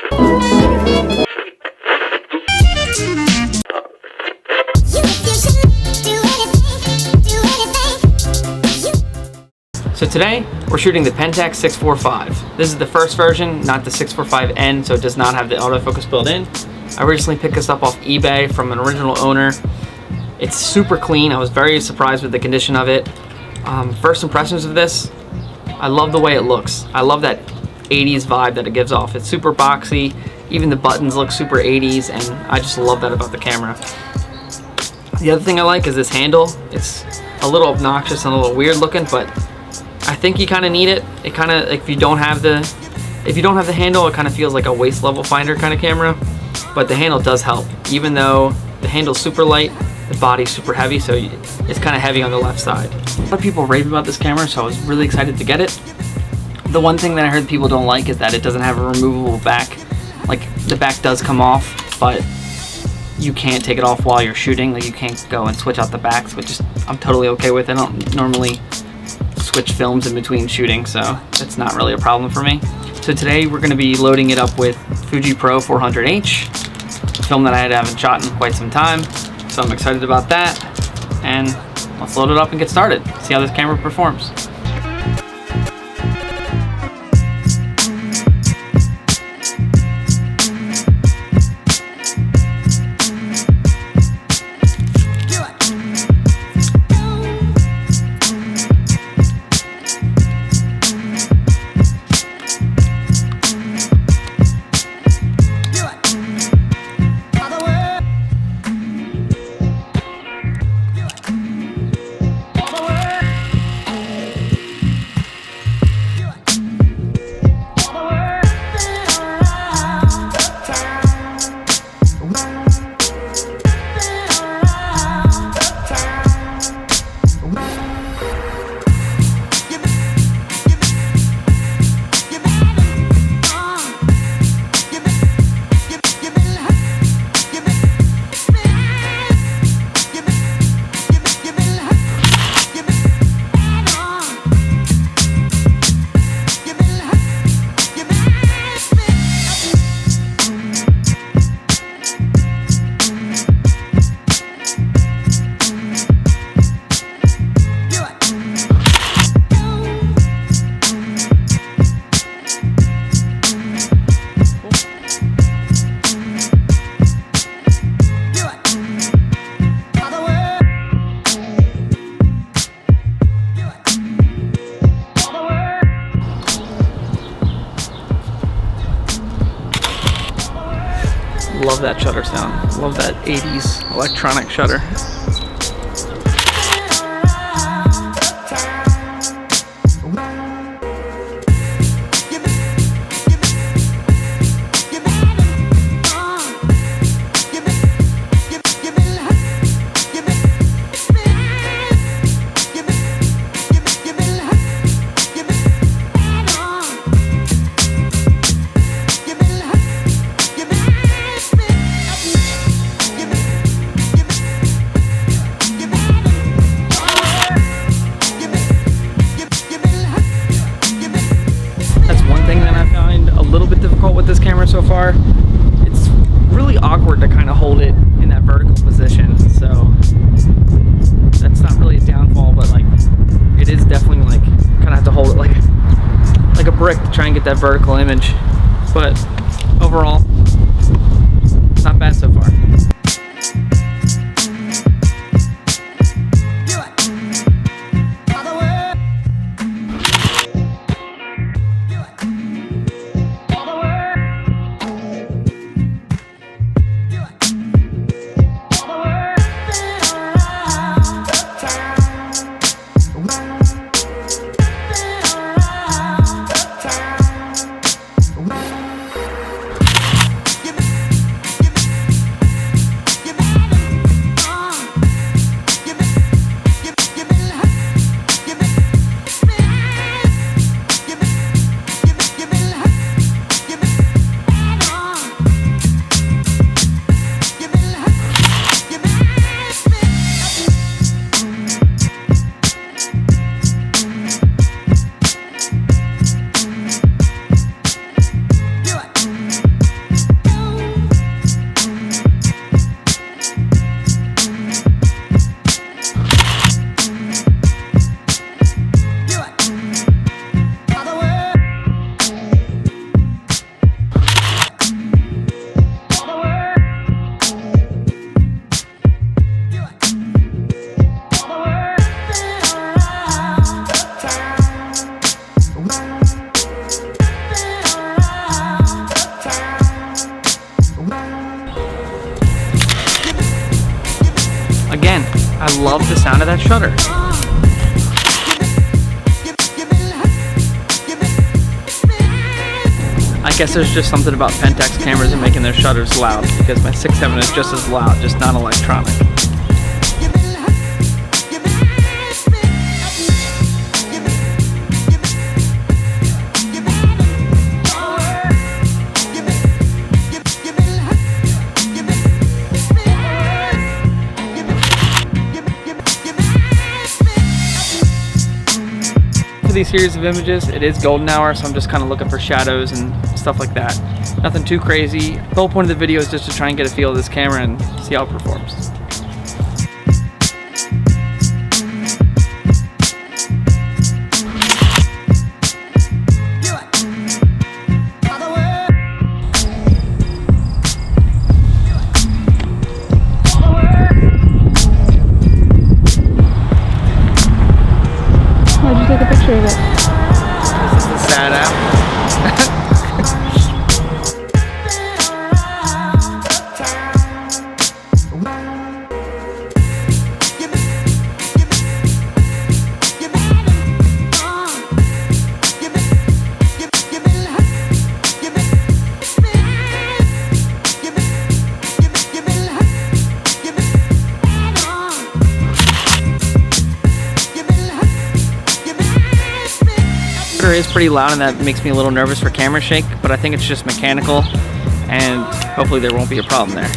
So today, we're shooting the Pentax 645. This is the first version, not the 645N, so it does not have the autofocus built in. I recently picked this up off eBay from an original owner. It's super clean. I was very surprised with the condition of it. First impressions of this, I love the way it looks. I love that 80s vibe that it gives off. It's super boxy. Even the buttons look super 80s, and I just love that about the camera. The other thing I like is this handle. It's a little obnoxious and a little weird looking, but I think you kind of need it. It kind of, if you don't have the handle, it kind of feels like a waist level finder kind of camera. But the handle does help, even though the handle's super light, the body's super heavy, so it's kind of heavy on the left side. A lot of people rave about this camera, so I was really excited to get it. The one thing that I heard people don't like is that it doesn't have a removable back. Like, the back does come off, but you can't take it off while you're shooting. Like, you can't go and switch out the backs, which is, I'm totally okay with. I don't normally switch films in between shooting, so it's not really a problem for me. So today we're going to be loading it up with Fuji Pro 400H, a film that I haven't shot in quite some time, so I'm excited about that. And let's load it up and get started, see how this camera performs. Love that shutter sound. Love that 80s electronic shutter. With this camera so far, it's really awkward to kind of hold it in that vertical position, so that's not really a downfall, but like it is definitely like kind of have to hold it like a brick to try and get that vertical image, but overall not bad so far. love the sound of that shutter. I guess there's just something about Pentax cameras and making their shutters loud, because my 6.7 is just as loud, just not electronic. For these series of images, it is golden hour, so I'm just kind of looking for shadows and stuff like that. Nothing too crazy. The whole point of the video is just to try and get a feel of this camera and see how it performs. How'd you take a picture of it? This is the sad app. It is pretty loud, and that makes me a little nervous for camera shake, but I think it's just mechanical, and hopefully there won't be a problem there.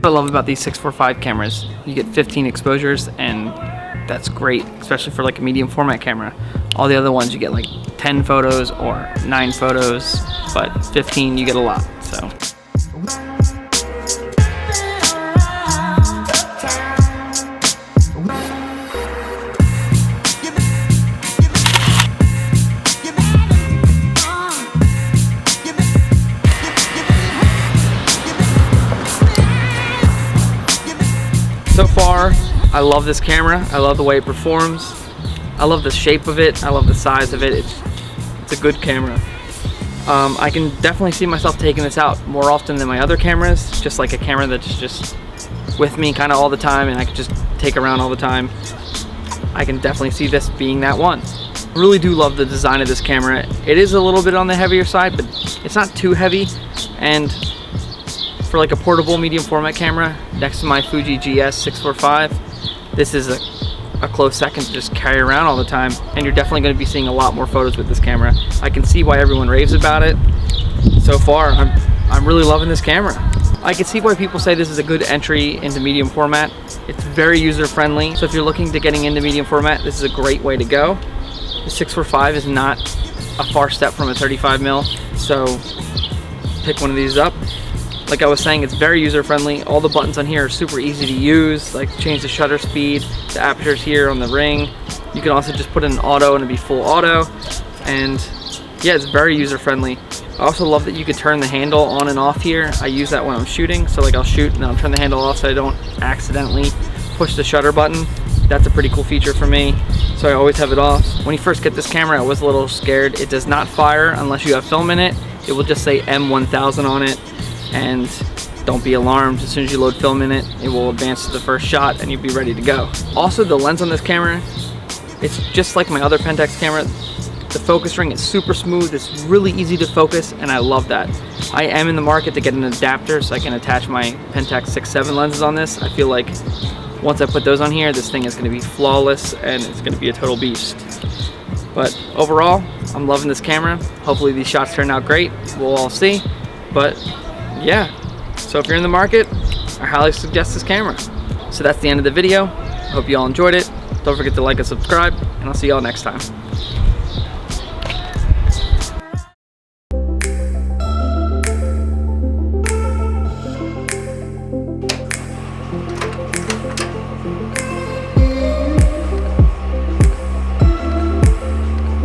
What I love about these 645 cameras, you get 15 exposures, and that's great, especially for like a medium format camera. All the other ones you get like 10 photos or 9 photos, but 15 you get a lot, so. So far, I love this camera. I love the way it performs. I love the shape of it. I love the size of it. It's a good camera. I can definitely see myself taking this out more often than my other cameras. Just like a camera that's just with me kind of all the time, and I can just take around all the time. I can definitely see this being that one. I really do love the design of this camera. It is a little bit on the heavier side, but it's not too heavy. And for like a portable medium format camera, next to my Fuji GS 645, this is a close second to just carry around all the time, and you're definitely going to be seeing a lot more photos with this camera. I can see why everyone raves about it. So far, I'm really loving this camera. I can see why people say this is a good entry into medium format. It's very user-friendly, so if you're looking to getting into medium format, this is a great way to go. The 645 is not a far step from a 35mm, so pick one of these up. Like I was saying, it's very user-friendly. All the buttons on here are super easy to use, like change the shutter speed, the apertures here on the ring. You can also just put in auto and it'd be full auto. And yeah, it's very user-friendly. I also love that you could turn the handle on and off here. I use that when I'm shooting, so like I'll shoot and I'll turn the handle off so I don't accidentally push the shutter button. That's a pretty cool feature for me, so I always have it off. When you first get this camera, I was a little scared. It does not fire unless you have film in it. It will just say M1000 on it. And don't be alarmed, as soon as you load film in it, it will advance to the first shot and you'll be ready to go. Also, the lens on this camera, it's just like my other Pentax camera. The focus ring is super smooth, it's really easy to focus, and I love that. I am in the market to get an adapter so I can attach my Pentax 6.7 lenses on this. I feel like once I put those on here, this thing is going to be flawless and it's going to be a total beast. But overall, I'm loving this camera. Hopefully these shots turn out great. We'll all see. But yeah, so if you're in the market, I highly suggest this camera. So that's the end of the video. Hope you all enjoyed it. Don't forget to like and subscribe, and I'll see y'all next time.